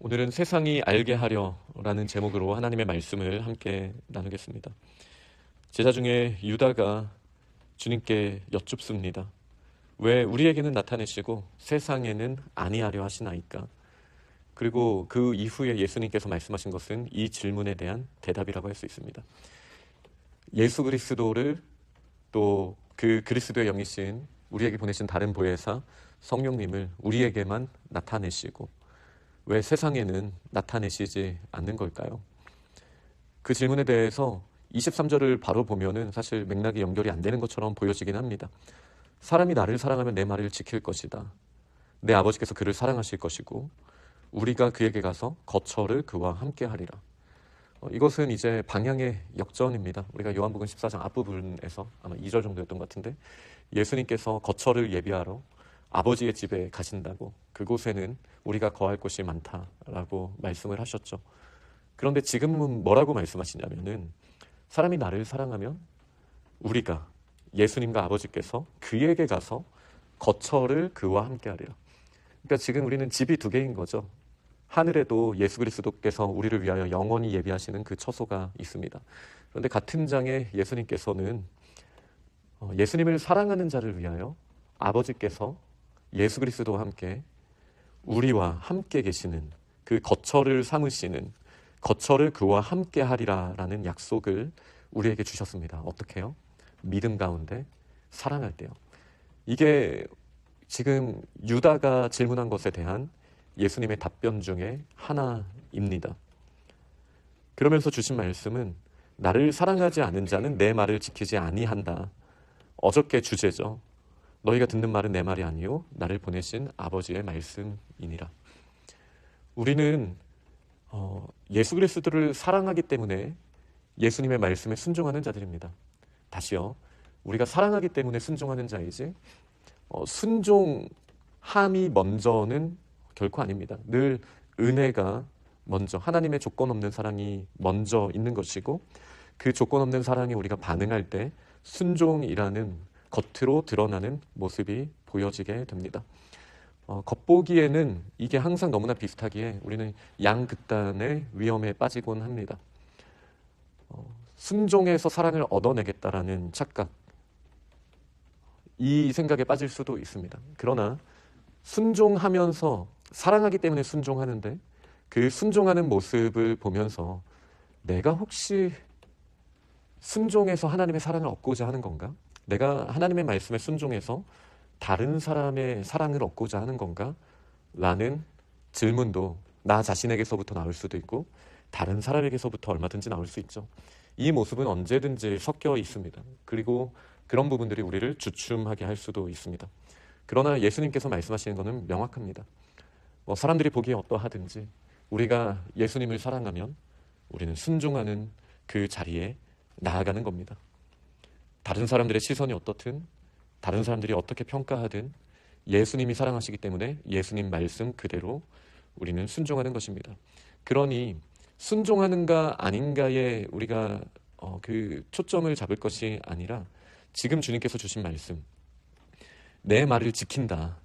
오늘은 세상이 알게 하려라는 제목으로 하나님의 말씀을 함께 나누겠습니다. 제자 중에 유다가 주님께 여쭙습니다. 왜 우리에게는 나타내시고 세상에는 아니하려 하시나이까? 그리고 그 이후에 예수님께서 말씀하신 것은 이 질문에 대한 대답이라고 할 수 있습니다. 예수 그리스도를 또 그 그리스도의 영이신 우리에게 보내신 다른 보혜사 성령님을 우리에게만 나타내시고 왜 세상에는 나타내시지 않는 걸까요? 그 질문에 대해서 23절을 바로 보면은 사실 맥락이 연결이 안 되는 것처럼 보여지긴 합니다. 사람이 나를 사랑하면 내 말을 지킬 것이다. 내 아버지께서 그를 사랑하실 것이고 우리가 그에게 가서 거처를 그와 함께 하리라. 이것은 이제 방향의 역전입니다. 우리가 요한복음 14장 앞부분에서 아마 2절 정도였던 것 같은데 예수님께서 거처를 예비하러 아버지의 집에 가신다고 그곳에는 우리가 거할 곳이 많다라고 말씀을 하셨죠. 그런데 지금은 뭐라고 말씀하시냐면은 사람이 나를 사랑하면 우리가 예수님과 아버지께서 그에게 가서 거처를 그와 함께 하리라. 그러니까 지금 우리는 집이 두 개인 거죠. 하늘에도 예수 그리스도께서 우리를 위하여 영원히 예비하시는 그 처소가 있습니다. 그런데 같은 장에 예수님께서는 예수님을 사랑하는 자를 위하여 아버지께서 예수 그리스도와 함께 우리와 함께 계시는 그 거처를 삼으시는 거처를 그와 함께 하리라라는 약속을 우리에게 주셨습니다. 어떻게 해요? 믿음 가운데 사랑할 때요. 이게 지금 유다가 질문한 것에 대한 예수님의 답변 중에 하나입니다. 그러면서 주신 말씀은 나를 사랑하지 않은 자는 내 말을 지키지 아니한다. 어저께 주제죠. 너희가 듣는 말은 내 말이 아니요 나를 보내신 아버지의 말씀이니라. 우리는 예수 그리스도를 사랑하기 때문에 예수님의 말씀에 순종하는 자들입니다. 다시요. 우리가 사랑하기 때문에 순종하는 자이지 순종함이 먼저는 결코 아닙니다. 늘 은혜가 먼저 하나님의 조건 없는 사랑이 먼저 있는 것이고 그 조건 없는 사랑에 우리가 반응할 때 순종이라는 겉으로 드러나는 모습이 보여지게 됩니다. 겉보기에는 이게 항상 너무나 비슷하기에 우리는 양극단의 위험에 빠지곤 합니다. 순종해서 사랑을 얻어내겠다라는 착각, 이 생각에 빠질 수도 있습니다. 그러나 순종하면서 사랑하기 때문에 순종하는데 그 순종하는 모습을 보면서 내가 혹시 순종해서 하나님의 사랑을 얻고자 하는 건가? 내가 하나님의 말씀에 순종해서 다른 사람의 사랑을 얻고자 하는 건가? 라는 질문도 나 자신에게서부터 나올 수도 있고 다른 사람에게서부터 얼마든지 나올 수 있죠. 이 모습은 언제든지 섞여 있습니다. 그리고 그런 부분들이 우리를 주춤하게 할 수도 있습니다. 그러나 예수님께서 말씀하시는 것은 명확합니다. 사람들이 보기에 어떠하든지 우리가 예수님을 사랑하면 우리는 순종하는 그 자리에 나아가는 겁니다. 다른 사람들의 시선이 어떻든 다른 사람들이 어떻게 평가하든 예수님이 사랑하시기 때문에 예수님 말씀 그대로 우리는 순종하는 것입니다. 그러니 순종하는가 아닌가에 우리가 그 초점을 잡을 것이 아니라 지금 주님께서 주신 말씀, 내 말을 지킨다.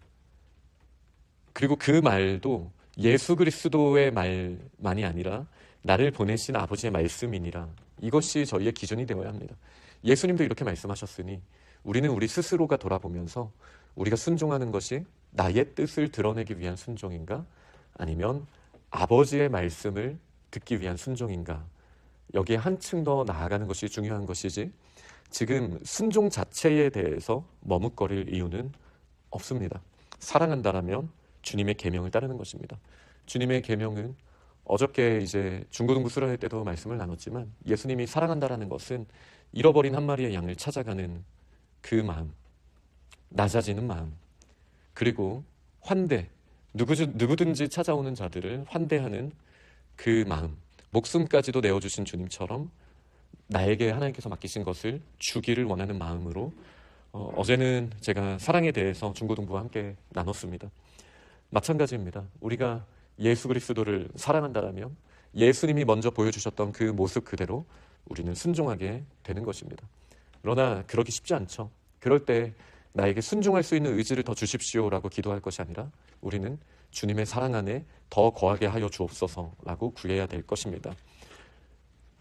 그리고 그 말도 예수 그리스도의 말만이 아니라 나를 보내신 아버지의 말씀이니라. 이것이 저희의 기준이 되어야 합니다. 예수님도 이렇게 말씀하셨으니 우리는 우리 스스로가 돌아보면서 우리가 순종하는 것이 나의 뜻을 드러내기 위한 순종인가? 아니면 아버지의 말씀을 듣기 위한 순종인가? 여기에 한층 더 나아가는 것이 중요한 것이지 지금 순종 자체에 대해서 머뭇거릴 이유는 없습니다. 사랑한다라면 주님의 계명을 따르는 것입니다. 주님의 계명은 어저께 이제 중고등부 수련회 때도 말씀을 나눴지만 예수님이 사랑한다라는 것은 잃어버린 한 마리의 양을 찾아가는 그 마음, 낮아지는 마음, 그리고 환대, 누구든지 찾아오는 자들을 환대하는 그 마음, 목숨까지도 내어주신 주님처럼 나에게 하나님께서 맡기신 것을 주기를 원하는 마음으로 어제는 제가 사랑에 대해서 중고등부와 함께 나눴습니다. 마찬가지입니다. 우리가 예수 그리스도를 사랑한다라면 예수님이 먼저 보여주셨던 그 모습 그대로 우리는 순종하게 되는 것입니다. 그러나 그러기 쉽지 않죠. 그럴 때 나에게 순종할 수 있는 의지를 더 주십시오라고 기도할 것이 아니라 우리는 주님의 사랑 안에 더 거하게 하여 주옵소서라고 구해야 될 것입니다.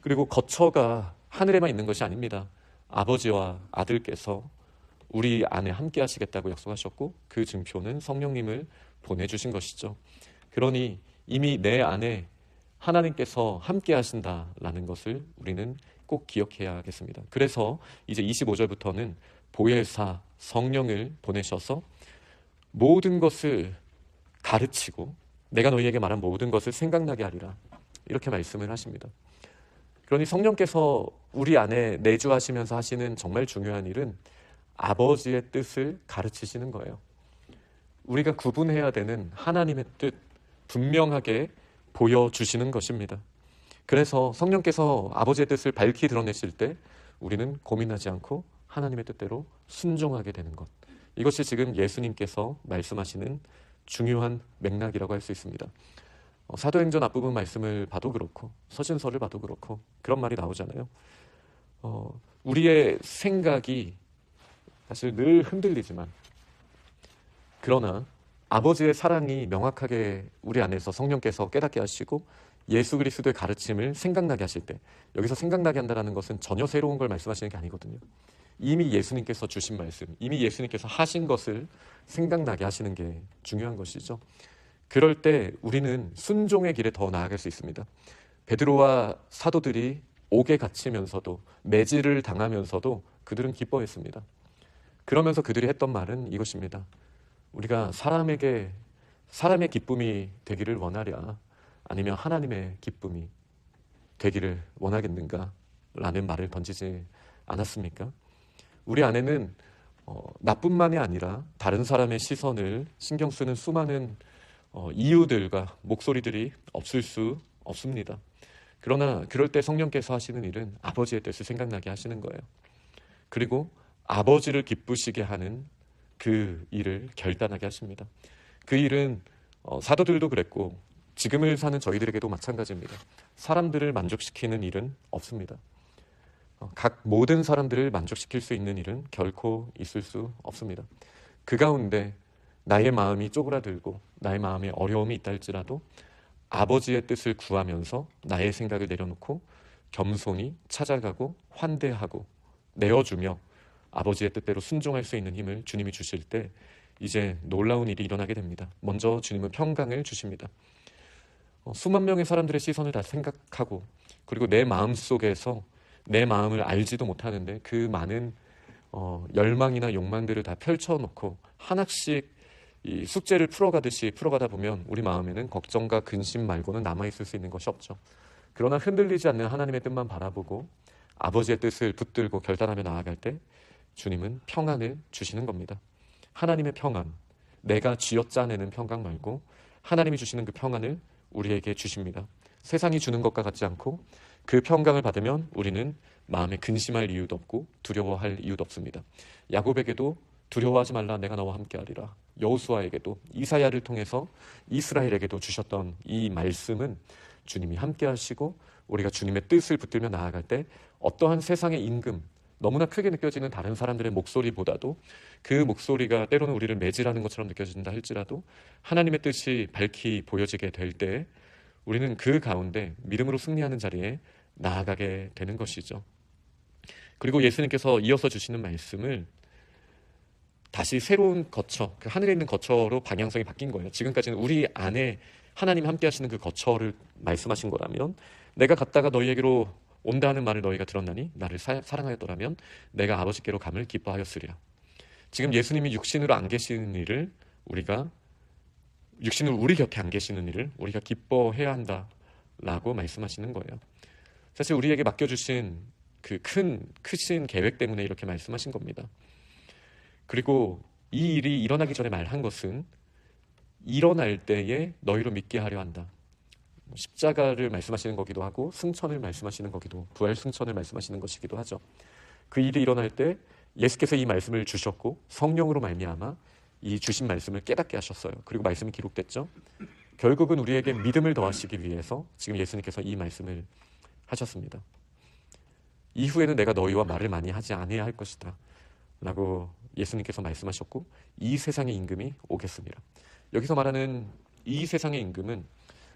그리고 거처가 하늘에만 있는 것이 아닙니다. 아버지와 아들께서 우리 안에 함께 하시겠다고 약속하셨고 그 증표는 성령님을 보내주신 것이죠. 그러니 이미 내 안에 하나님께서 함께 하신다라는 것을 우리는 꼭 기억해야겠습니다. 그래서 이제 25절부터는 보혜사 성령을 보내셔서 모든 것을 가르치고 내가 너희에게 말한 모든 것을 생각나게 하리라, 이렇게 말씀을 하십니다. 그러니 성령께서 우리 안에 내주하시면서 하시는 정말 중요한 일은 아버지의 뜻을 가르치시는 거예요. 우리가 구분해야 되는 하나님의 뜻 분명하게 보여주시는 것입니다. 그래서 성령께서 아버지의 뜻을 밝히 드러내실 때 우리는 고민하지 않고 하나님의 뜻대로 순종하게 되는 것, 이것이 지금 예수님께서 말씀하시는 중요한 맥락이라고 할 수 있습니다. 사도행전 앞부분 말씀을 봐도 그렇고 서신서를 봐도 그렇고 그런 말이 나오잖아요. 우리의 생각이 사실 늘 흔들리지만 그러나 아버지의 사랑이 명확하게 우리 안에서 성령께서 깨닫게 하시고 예수 그리스도의 가르침을 생각나게 하실 때, 여기서 생각나게 한다는 것은 전혀 새로운 걸 말씀하시는 게 아니거든요. 이미 예수님께서 주신 말씀, 이미 예수님께서 하신 것을 생각나게 하시는 게 중요한 것이죠. 그럴 때 우리는 순종의 길에 더 나아갈 수 있습니다. 베드로와 사도들이 옥에 갇히면서도 매질을 당하면서도 그들은 기뻐했습니다. 그러면서 그들이 했던 말은 이것입니다. 우리가 사람의 기쁨이 되기를 원하랴, 아니면 하나님의 기쁨이 되기를 원하겠는가? 라는 말을 던지지 않았습니까? 우리 안에는 나뿐만이 아니라 다른 사람의 시선을 신경 쓰는 수많은 이유들과 목소리들이 없을 수 없습니다. 그러나 그럴 때 성령께서 하시는 일은 아버지의 뜻을 생각나게 하시는 거예요. 그리고 아버지를 기쁘시게 하는 그 일을 결단하게 하십니다. 그 일은 사도들도 그랬고 지금을 사는 저희들에게도 마찬가지입니다. 사람들을 만족시키는 일은 없습니다. 각 모든 사람들을 만족시킬 수 있는 일은 결코 있을 수 없습니다. 그 가운데 나의 마음이 쪼그라들고 나의 마음에 어려움이 있다 할지라도 아버지의 뜻을 구하면서 나의 생각을 내려놓고 겸손히 찾아가고 환대하고 내어주며 아버지의 뜻대로 순종할 수 있는 힘을 주님이 주실 때 이제 놀라운 일이 일어나게 됩니다. 먼저 주님은 평강을 주십니다. 수만 명의 사람들의 시선을 다 생각하고 그리고 내 마음속에서 내 마음을 알지도 못하는데 그 많은 열망이나 욕망들을 다 펼쳐놓고 하나씩 이 숙제를 풀어가듯이 풀어가다 보면 우리 마음에는 걱정과 근심 말고는 남아있을 수 있는 것이 없죠. 그러나 흔들리지 않는 하나님의 뜻만 바라보고 아버지의 뜻을 붙들고 결단하며 나아갈 때 주님은 평안을 주시는 겁니다. 하나님의 평안, 내가 쥐어짜내는 평강 말고 하나님이 주시는 그 평안을 우리에게 주십니다. 세상이 주는 것과 같지 않고 그 평강을 받으면 우리는 마음에 근심할 이유도 없고 두려워할 이유도 없습니다. 야곱에게도 두려워하지 말라, 내가 너와 함께하리라. 여호수아에게도, 이사야를 통해서 이스라엘에게도 주셨던 이 말씀은 주님이 함께하시고 우리가 주님의 뜻을 붙들며 나아갈 때 어떠한 세상의 임금, 너무나 크게 느껴지는 다른 사람들의 목소리보다도 그 목소리가 때로는 우리를 매질하는 것처럼 느껴진다 할지라도 하나님의 뜻이 밝히 보여지게 될 때 우리는 그 가운데 믿음으로 승리하는 자리에 나아가게 되는 것이죠. 그리고 예수님께서 이어서 주시는 말씀을 다시 새로운 거처, 그 하늘에 있는 거처로 방향성이 바뀐 거예요. 지금까지는 우리 안에 하나님 함께 하시는 그 거처를 말씀하신 거라면 내가 갔다가 너희에게로 온다는 말을 너희가 들었나니 나를 사랑하였더라면 내가 아버지께로 감을 기뻐하였으리라. 지금 예수님이 육신으로 안 계시는 일을 육신으로 우리 곁에 안 계시는 일을 우리가 기뻐해야 한다라고 말씀하시는 거예요. 사실 우리에게 맡겨주신 그 크신 계획 때문에 이렇게 말씀하신 겁니다. 그리고 이 일이 일어나기 전에 말한 것은 일어날 때에 너희로 믿게 하려 한다. 십자가를 말씀하시는 거기도 하고 승천을 말씀하시는 거기도, 부활 승천을 말씀하시는 것이기도 하죠. 그 일이 일어날 때 예수께서 이 말씀을 주셨고 성령으로 말미암아 이 주신 말씀을 깨닫게 하셨어요. 그리고 말씀이 기록됐죠. 결국은 우리에게 믿음을 더하시기 위해서 지금 예수님께서 이 말씀을 하셨습니다. 이후에는 내가 너희와 말을 많이 하지 아니해야 할 것이다 라고 예수님께서 말씀하셨고 이 세상의 임금이 오겠습니다. 여기서 말하는 이 세상의 임금은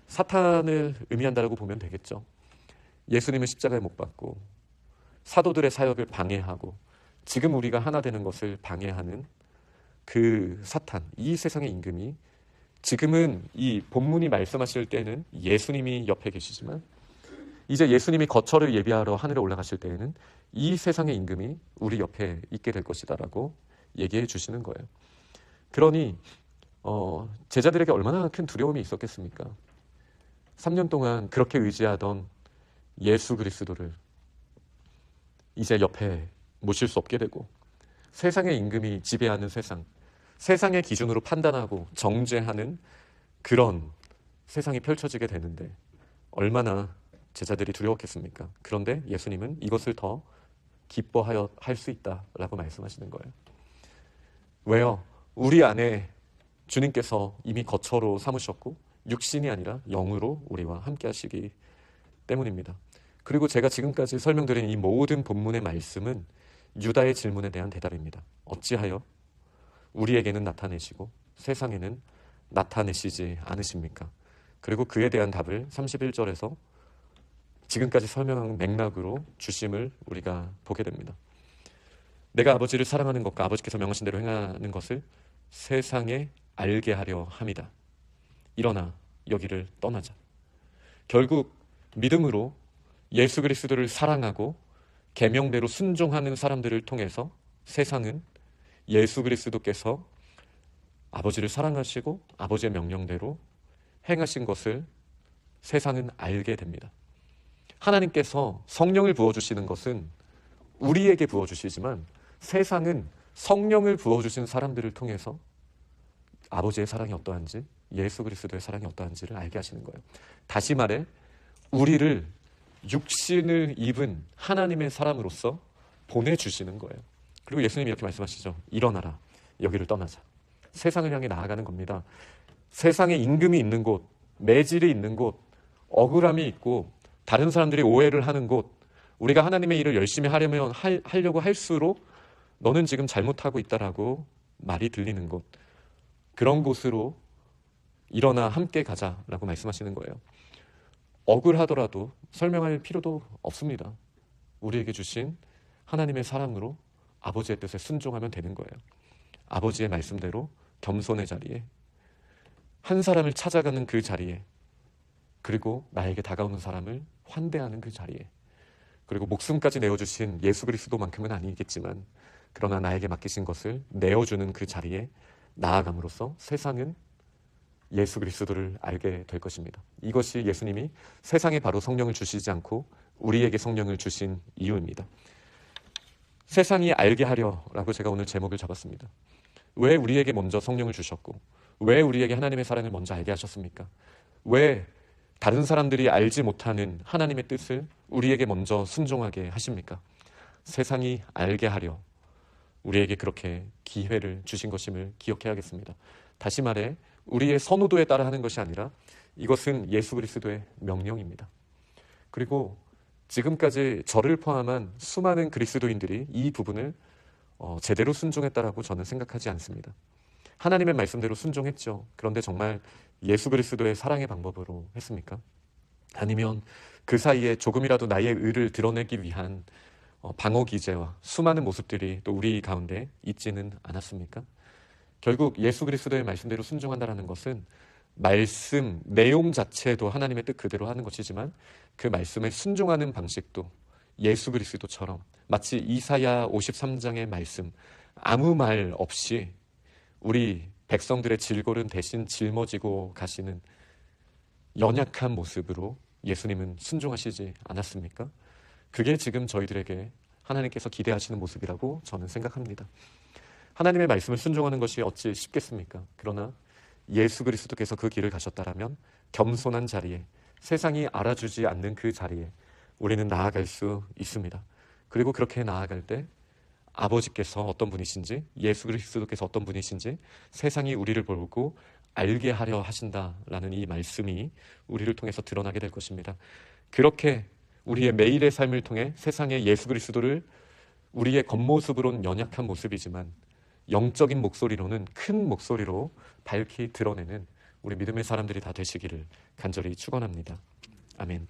사탄을 의미한다라고 보면 되겠죠. 예수님은 십자가에 못 박고 사도들의 사역을 방해하고 지금 우리가 하나 되는 것을 방해하는 그 사탄, 이 세상의 임금이 지금은 이 본문이 말씀하실 때는 예수님이 옆에 계시지만 이제 예수님이 거처를 예비하러 하늘에 올라가실 때에는 이 세상의 임금이 우리 옆에 있게 될 것이다라고 얘기해 주시는 거예요. 그러니 제자들에게 얼마나 큰 두려움이 있었겠습니까? 3년 동안 그렇게 의지하던 예수 그리스도를 이제 옆에 모실 수 없게 되고 세상의 임금이 지배하는 세상, 세상의 기준으로 판단하고 정죄하는 그런 세상이 펼쳐지게 되는데 얼마나 제자들이 두려웠겠습니까? 그런데 예수님은 이것을 더 기뻐하여 할 수 있다라고 말씀하시는 거예요. 왜요? 우리 안에 주님께서 이미 거처로 삼으셨고 육신이 아니라 영으로 우리와 함께 하시기 때문입니다. 그리고 제가 지금까지 설명드린 이 모든 본문의 말씀은 유다의 질문에 대한 대답입니다. 어찌하여 우리에게는 나타내시고 세상에는 나타내시지 않으십니까? 그리고 그에 대한 답을 31절에서 지금까지 설명한 맥락으로 주심을 우리가 보게 됩니다. 내가 아버지를 사랑하는 것과 아버지께서 명하신 대로 행하는 것을 세상에 알게 하려 함이다. 일어나 여기를 떠나자. 결국 믿음으로 예수 그리스도를 사랑하고 계명대로 순종하는 사람들을 통해서 세상은 예수 그리스도께서 아버지를 사랑하시고 아버지의 명령대로 행하신 것을 세상은 알게 됩니다. 하나님께서 성령을 부어주시는 것은 우리에게 부어주시지만 세상은 성령을 부어주신 사람들을 통해서 아버지의 사랑이 어떠한지, 예수 그리스도의 사랑이 어떠한지를 알게 하시는 거예요. 다시 말해 우리를 육신을 입은 하나님의 사람으로서 보내주시는 거예요. 그리고 예수님이 이렇게 말씀하시죠. 일어나라, 여기를 떠나자. 세상을 향해 나아가는 겁니다. 세상에 임금이 있는 곳, 매질이 있는 곳, 억울함이 있고 다른 사람들이 오해를 하는 곳, 우리가 하나님의 일을 열심히 하려고 할수록 너는 지금 잘못하고 있다라고 말이 들리는 곳, 그런 곳으로 일어나 함께 가자라고 말씀하시는 거예요. 억울하더라도 설명할 필요도 없습니다. 우리에게 주신 하나님의 사랑으로 아버지의 뜻에 순종하면 되는 거예요. 아버지의 말씀대로 겸손의 자리에, 한 사람을 찾아가는 그 자리에, 그리고 나에게 다가오는 사람을 환대하는 그 자리에, 그리고 목숨까지 내어주신 예수 그리스도만큼은 아니겠지만 그러나 나에게 맡기신 것을 내어주는 그 자리에 나아감으로써 세상은 예수 그리스도를 알게 될 것입니다. 이것이 예수님이 세상에 바로 성령을 주시지 않고 우리에게 성령을 주신 이유입니다. 세상이 알게 하려라고 제가 오늘 제목을 잡았습니다. 왜 우리에게 먼저 성령을 주셨고 왜 우리에게 하나님의 사랑을 먼저 알게 하셨습니까? 왜 다른 사람들이 알지 못하는 하나님의 뜻을 우리에게 먼저 순종하게 하십니까? 세상이 알게 하려 우리에게 그렇게 기회를 주신 것임을 기억해야겠습니다. 다시 말해 우리의 선호도에 따라 하는 것이 아니라 이것은 예수 그리스도의 명령입니다. 그리고 지금까지 저를 포함한 수많은 그리스도인들이 이 부분을 제대로 순종했다라고 저는 생각하지 않습니다. 하나님의 말씀대로 순종했죠. 그런데 정말 예수 그리스도의 사랑의 방법으로 했습니까? 아니면 그 사이에 조금이라도 나의 의를 드러내기 위한 방어 기제와 수많은 모습들이 또 우리 가운데 있지는 않았습니까? 결국 예수 그리스도의 말씀대로 순종한다는 것은 말씀 내용 자체도 하나님의 뜻 그대로 하는 것이지만 그 말씀에 순종하는 방식도 예수 그리스도처럼 마치 이사야 53장의 말씀 아무 말 없이 우리 백성들의 질고름 대신 짊어지고 가시는 연약한 모습으로 예수님은 순종하시지 않았습니까? 그게 지금 저희들에게 하나님께서 기대하시는 모습이라고 저는 생각합니다. 하나님의 말씀을 순종하는 것이 어찌 쉽겠습니까? 그러나 예수 그리스도께서 그 길을 가셨다라면 겸손한 자리에, 세상이 알아주지 않는 그 자리에 우리는 나아갈 수 있습니다. 그리고 그렇게 나아갈 때 아버지께서 어떤 분이신지, 예수 그리스도께서 어떤 분이신지 세상이 우리를 보고 알게 하려 하신다라는 이 말씀이 우리를 통해서 드러나게 될 것입니다. 그렇게 우리의 매일의 삶을 통해 세상에 예수 그리스도를 우리의 겉모습으로는 연약한 모습이지만 영적인 목소리로는 큰 목소리로 밝히 드러내는 우리 믿음의 사람들이 다 되시기를 간절히 축원합니다. 아멘.